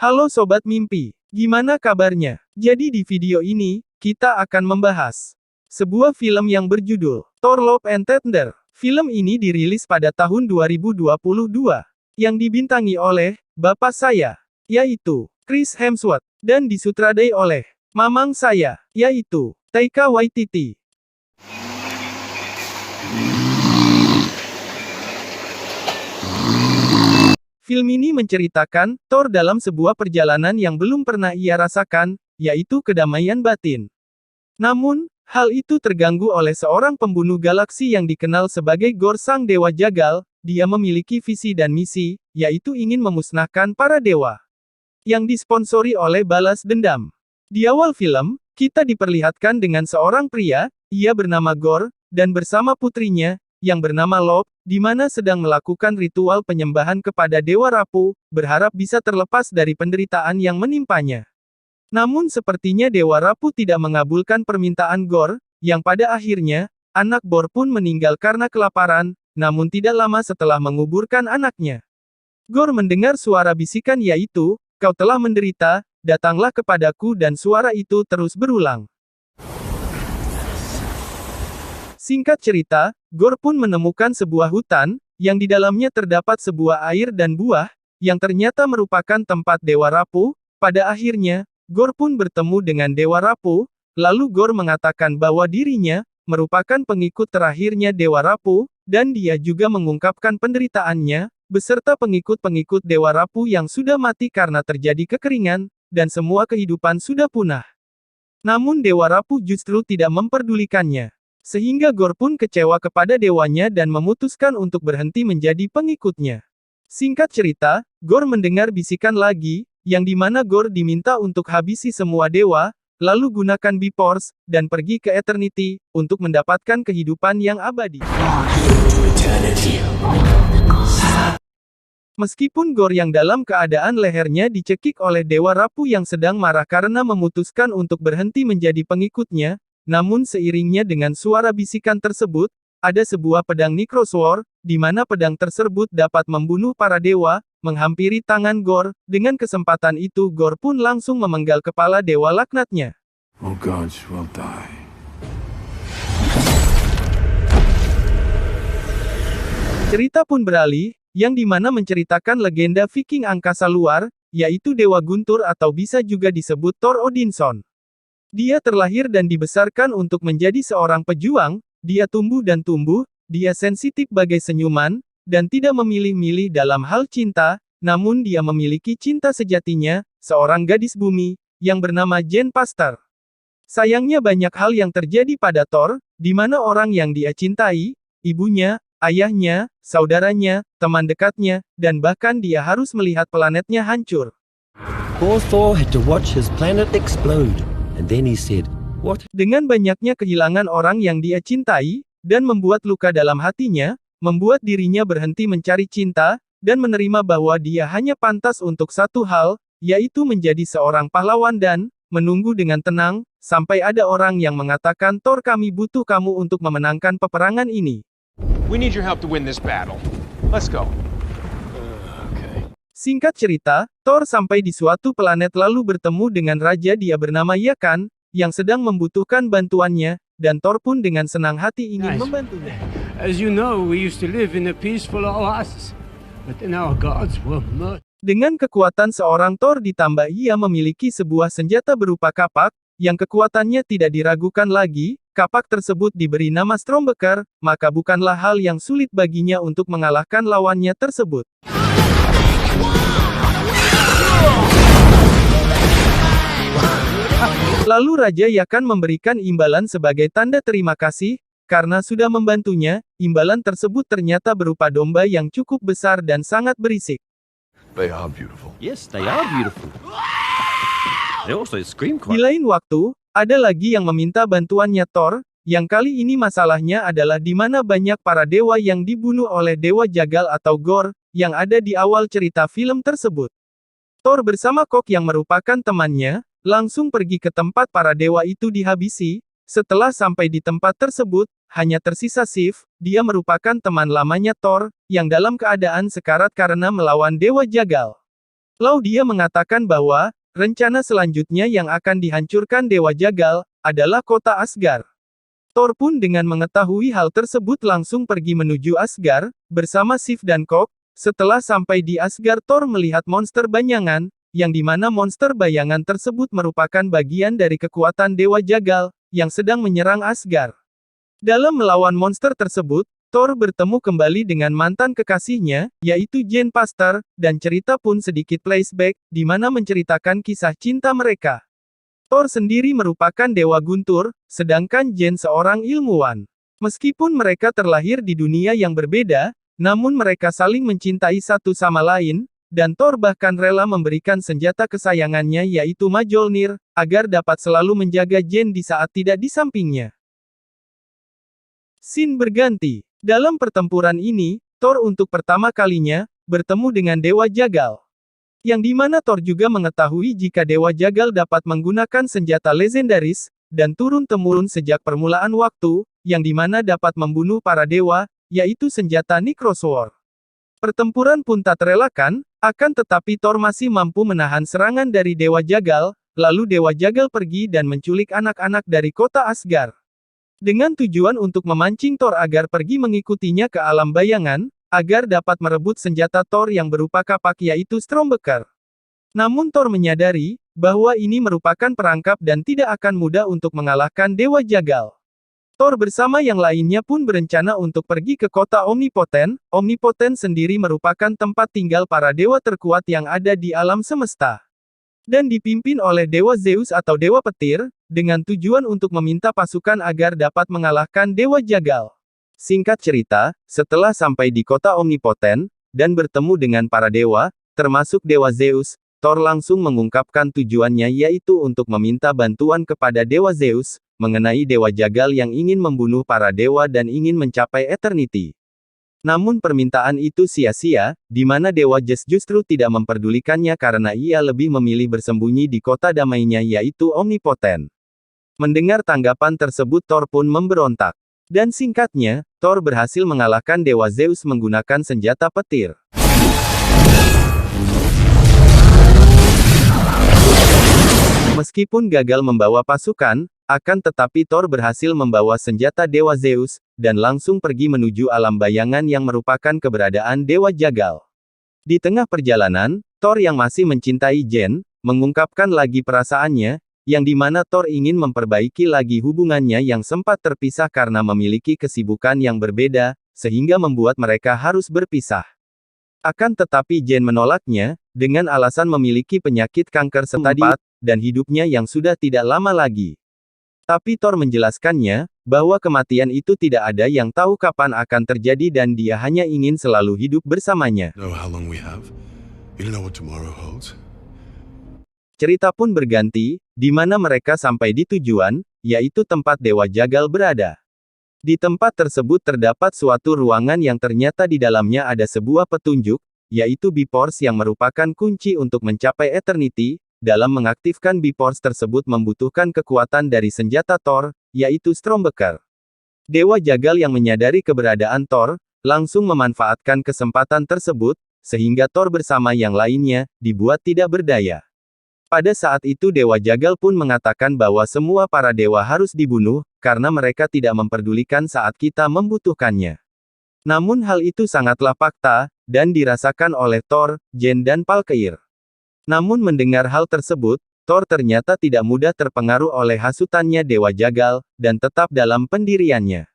Halo Sobat Mimpi, gimana kabarnya? Jadi di video ini, kita akan membahas sebuah film yang berjudul Thor Love and Thunder. Film ini dirilis pada tahun 2022, yang dibintangi oleh bapak saya, yaitu Chris Hemsworth, dan disutradai oleh mamang saya, yaitu Taika Waititi. Film ini menceritakan Thor dalam sebuah perjalanan yang belum pernah ia rasakan, yaitu kedamaian batin. Namun, hal itu terganggu oleh seorang pembunuh galaksi yang dikenal sebagai Gorr sang dewa jagal. Dia memiliki visi dan misi, yaitu ingin memusnahkan para dewa, yang disponsori oleh balas dendam. Di awal film, kita diperlihatkan dengan seorang pria, ia bernama Gorr, dan bersama putrinya, yang bernama Love, di mana sedang melakukan ritual penyembahan kepada Dewa Rapu, berharap bisa terlepas dari penderitaan yang menimpanya. Namun sepertinya Dewa Rapu tidak mengabulkan permintaan Gorr, yang pada akhirnya, anak Gorr pun meninggal karena kelaparan, namun tidak lama setelah menguburkan anaknya. Gorr mendengar suara bisikan yaitu, "Kau telah menderita, datanglah kepadaku," dan suara itu terus berulang. Singkat cerita, Gorr pun menemukan sebuah hutan, yang di dalamnya terdapat sebuah air dan buah, yang ternyata merupakan tempat Dewa Rapu. Pada akhirnya, Gorr pun bertemu dengan Dewa Rapu, lalu Gorr mengatakan bahwa dirinya, merupakan pengikut terakhirnya Dewa Rapu, dan dia juga mengungkapkan penderitaannya, beserta pengikut-pengikut Dewa Rapu yang sudah mati karena terjadi kekeringan, dan semua kehidupan sudah punah. Namun Dewa Rapu justru tidak memperdulikannya. Sehingga Gorr pun kecewa kepada dewanya dan memutuskan untuk berhenti menjadi pengikutnya. Singkat cerita, Gorr mendengar bisikan lagi, yang dimana Gorr diminta untuk habisi semua dewa, lalu gunakan Bifrost, dan pergi ke Eternity, untuk mendapatkan kehidupan yang abadi. Meskipun Gorr yang dalam keadaan lehernya dicekik oleh Dewa Rapu yang sedang marah karena memutuskan untuk berhenti menjadi pengikutnya, namun seiringnya dengan suara bisikan tersebut, ada sebuah pedang Necrosword, di mana pedang tersebut dapat membunuh para dewa, menghampiri tangan Gorr. Dengan kesempatan itu Gorr pun langsung memenggal kepala dewa laknatnya. All gods will die. Cerita pun beralih, yang dimana menceritakan legenda Viking angkasa luar, yaitu Dewa Guntur atau bisa juga disebut Thor Odinson. Dia terlahir dan dibesarkan untuk menjadi seorang pejuang, dia tumbuh dan tumbuh, dia sensitif bagai senyuman, dan tidak memilih-milih dalam hal cinta, namun dia memiliki cinta sejatinya, seorang gadis bumi, yang bernama Jane Foster. Sayangnya banyak hal yang terjadi pada Thor, di mana orang yang dia cintai, ibunya, ayahnya, saudaranya, teman dekatnya, dan bahkan dia harus melihat planetnya hancur. Poor Thor had to watch his planet explode. And then he said, "What?" Dengan banyaknya kehilangan orang yang dia cintai, dan membuat luka dalam hatinya, membuat dirinya berhenti mencari cinta, dan menerima bahwa dia hanya pantas untuk satu hal, yaitu menjadi seorang pahlawan dan menunggu dengan tenang, sampai ada orang yang mengatakan, "Thor, kami butuh kamu untuk memenangkan peperangan ini. We need your help to win this battle. Let's go." Singkat cerita, Thor sampai di suatu planet lalu bertemu dengan raja dia bernama Yakan, yang sedang membutuhkan bantuannya, dan Thor pun dengan senang hati ingin membantunya. As you know, we used to live in a peaceful oasis, but then our gods were murdered. Dengan kekuatan seorang Thor ditambah ia memiliki sebuah senjata berupa kapak, yang kekuatannya tidak diragukan lagi, kapak tersebut diberi nama Stormbreaker, maka bukanlah hal yang sulit baginya untuk mengalahkan lawannya tersebut. Lalu Raja Yakan memberikan imbalan sebagai tanda terima kasih, karena sudah membantunya. Imbalan tersebut ternyata berupa domba yang cukup besar dan sangat berisik. They are beautiful. Yes, they are beautiful. They also scream Di quite. lain waktu, ada lagi yang meminta bantuannya Thor, yang kali ini masalahnya adalah di mana banyak para dewa yang dibunuh oleh Dewa Jagal atau Gorr, yang ada di awal cerita film tersebut. Thor bersama Kok yang merupakan temannya, langsung pergi ke tempat para dewa itu dihabisi. Setelah sampai di tempat tersebut, hanya tersisa Sif, dia merupakan teman lamanya Thor, yang dalam keadaan sekarat karena melawan Dewa Jagal. Dia mengatakan bahwa, rencana selanjutnya yang akan dihancurkan Dewa Jagal, adalah kota Asgard. Thor pun dengan mengetahui hal tersebut langsung pergi menuju Asgard, bersama Sif dan Kok. Setelah sampai di Asgard, Thor melihat monster bayangan, yang dimana monster bayangan tersebut merupakan bagian dari kekuatan Dewa Jagal, yang sedang menyerang Asgard. Dalam melawan monster tersebut, Thor bertemu kembali dengan mantan kekasihnya, yaitu Jane Foster, dan cerita pun sedikit flashback, di mana menceritakan kisah cinta mereka. Thor sendiri merupakan Dewa Guntur, sedangkan Jane seorang ilmuwan. Meskipun mereka terlahir di dunia yang berbeda, namun mereka saling mencintai satu sama lain, dan Thor bahkan rela memberikan senjata kesayangannya yaitu Mjolnir, agar dapat selalu menjaga Jane di saat tidak di sampingnya. Scene berganti. Dalam pertempuran ini, Thor untuk pertama kalinya, bertemu dengan Dewa Jagal. Yang dimana Thor juga mengetahui jika Dewa Jagal dapat menggunakan senjata legendaris, dan turun-temurun sejak permulaan waktu, yang dimana dapat membunuh para dewa, yaitu senjata Necrosword. Pertempuran pun tak terelakkan, akan tetapi Thor masih mampu menahan serangan dari Dewa Jagal, lalu Dewa Jagal pergi dan menculik anak-anak dari kota Asgard. Dengan tujuan untuk memancing Thor agar pergi mengikutinya ke alam bayangan, agar dapat merebut senjata Thor yang berupa kapak yaitu Stormbreaker. Namun Thor menyadari, bahwa ini merupakan perangkap dan tidak akan mudah untuk mengalahkan Dewa Jagal. Thor bersama yang lainnya pun berencana untuk pergi ke kota Omnipotent. Omnipotent sendiri merupakan tempat tinggal para dewa terkuat yang ada di alam semesta. Dan dipimpin oleh Dewa Zeus atau Dewa Petir, dengan tujuan untuk meminta pasukan agar dapat mengalahkan Dewa Jagal. Singkat cerita, setelah sampai di kota Omnipotent, dan bertemu dengan para dewa, termasuk Dewa Zeus, Thor langsung mengungkapkan tujuannya yaitu untuk meminta bantuan kepada Dewa Zeus, mengenai Dewa Jagal yang ingin membunuh para dewa dan ingin mencapai Eternity. Namun permintaan itu sia-sia, di mana Dewa Zeus justru tidak memperdulikannya karena ia lebih memilih bersembunyi di kota damainya yaitu Omnipotent. Mendengar tanggapan tersebut Thor pun memberontak. Dan singkatnya, Thor berhasil mengalahkan Dewa Zeus menggunakan senjata petir. Meskipun gagal membawa pasukan, akan tetapi Thor berhasil membawa senjata Dewa Zeus, dan langsung pergi menuju alam bayangan yang merupakan keberadaan Dewa Jagal. Di tengah perjalanan, Thor yang masih mencintai Jane, mengungkapkan lagi perasaannya, yang dimana Thor ingin memperbaiki lagi hubungannya yang sempat terpisah karena memiliki kesibukan yang berbeda, sehingga membuat mereka harus berpisah. Akan tetapi Jane menolaknya, dengan alasan memiliki penyakit kanker stadium 4, dan hidupnya yang sudah tidak lama lagi. Tapi Thor menjelaskannya, bahwa kematian itu tidak ada yang tahu kapan akan terjadi dan dia hanya ingin selalu hidup bersamanya. Cerita pun berganti, di mana mereka sampai di tujuan, yaitu tempat Dewa Jagal berada. Di tempat tersebut terdapat suatu ruangan yang ternyata di dalamnya ada sebuah petunjuk, yaitu Bifrost yang merupakan kunci untuk mencapai Eternity. Dalam mengaktifkan Bifrost tersebut membutuhkan kekuatan dari senjata Thor, yaitu Stormbreaker. Dewa Jagal yang menyadari keberadaan Thor, langsung memanfaatkan kesempatan tersebut, sehingga Thor bersama yang lainnya, dibuat tidak berdaya. Pada saat itu Dewa Jagal pun mengatakan bahwa semua para dewa harus dibunuh, karena mereka tidak memperdulikan saat kita membutuhkannya. Namun hal itu sangatlah fakta, dan dirasakan oleh Thor, Jane dan Valkyrie. Namun mendengar hal tersebut, Thor ternyata tidak mudah terpengaruh oleh hasutannya Dewa Jagal, dan tetap dalam pendiriannya.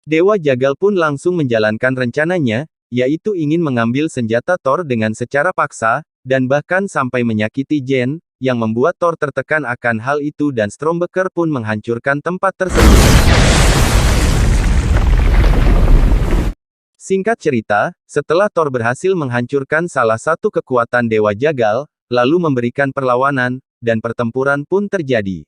Dewa Jagal pun langsung menjalankan rencananya, yaitu ingin mengambil senjata Thor dengan secara paksa, dan bahkan sampai menyakiti Jane, yang membuat Thor tertekan akan hal itu dan Stormbreaker pun menghancurkan tempat tersebut. Singkat cerita, setelah Thor berhasil menghancurkan salah satu kekuatan Dewa Jagal, lalu memberikan perlawanan, dan pertempuran pun terjadi.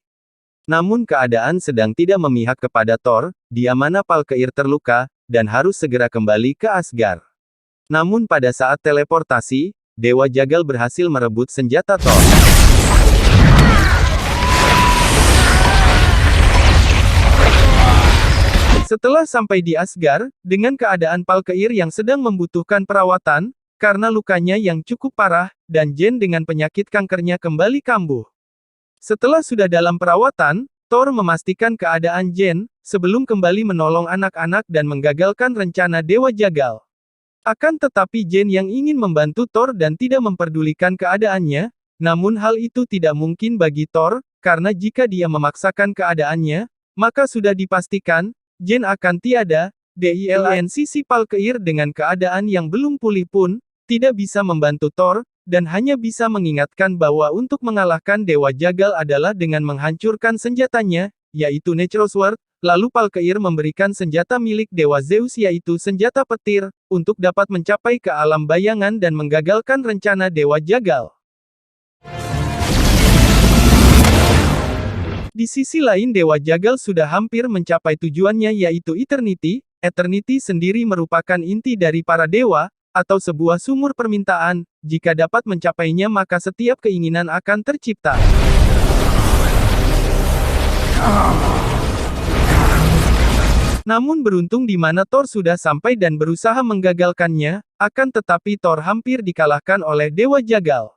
Namun keadaan sedang tidak memihak kepada Thor, di mana Valkyrie terluka, dan harus segera kembali ke Asgard. Namun pada saat teleportasi, Dewa Jagal berhasil merebut senjata Thor. Setelah sampai di Asgard, dengan keadaan Valkyrie yang sedang membutuhkan perawatan, karena lukanya yang cukup parah, dan Jane dengan penyakit kankernya kembali kambuh. Setelah sudah dalam perawatan, Thor memastikan keadaan Jane, sebelum kembali menolong anak-anak dan menggagalkan rencana Dewa Jagal. Akan tetapi Jane yang ingin membantu Thor dan tidak memperdulikan keadaannya, namun hal itu tidak mungkin bagi Thor, karena jika dia memaksakan keadaannya, maka sudah dipastikan, Jane akan tiada. Sisi Palkeir dengan keadaan yang belum pulih pun, tidak bisa membantu Thor, dan hanya bisa mengingatkan bahwa untuk mengalahkan Dewa Jagal adalah dengan menghancurkan senjatanya, yaitu Natural Sword. Lalu Palkeir memberikan senjata milik Dewa Zeus yaitu senjata petir, untuk dapat mencapai ke alam bayangan dan menggagalkan rencana Dewa Jagal. Di sisi lain Dewa Jagal sudah hampir mencapai tujuannya yaitu Eternity. Eternity sendiri merupakan inti dari para dewa, atau sebuah sumur permintaan. Jika dapat mencapainya maka setiap keinginan akan tercipta. Namun beruntung di mana Thor sudah sampai dan berusaha menggagalkannya, akan tetapi Thor hampir dikalahkan oleh Dewa Jagal.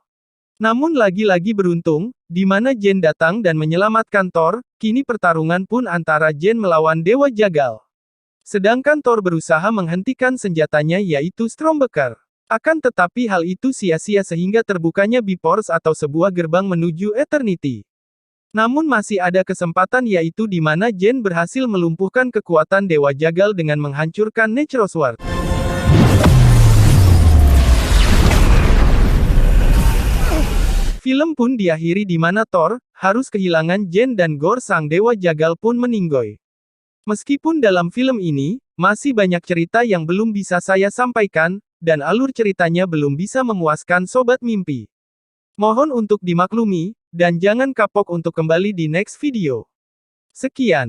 Namun lagi-lagi beruntung, di mana Jane datang dan menyelamatkan Thor, kini pertarungan pun antara Jane melawan Dewa Jagal. Sedangkan Thor berusaha menghentikan senjatanya yaitu Stormbreaker. Akan tetapi hal itu sia-sia sehingga terbukanya Bifrost atau sebuah gerbang menuju Eternity. Namun masih ada kesempatan yaitu di mana Jane berhasil melumpuhkan kekuatan Dewa Jagal dengan menghancurkan Natural Sword. Film pun diakhiri di mana Thor harus kehilangan Jane dan Gorr sang Dewa Jagal pun meninggoy. Meskipun dalam film ini, masih banyak cerita yang belum bisa saya sampaikan, dan alur ceritanya belum bisa memuaskan sobat mimpi. Mohon untuk dimaklumi, dan jangan kapok untuk kembali di next video. Sekian.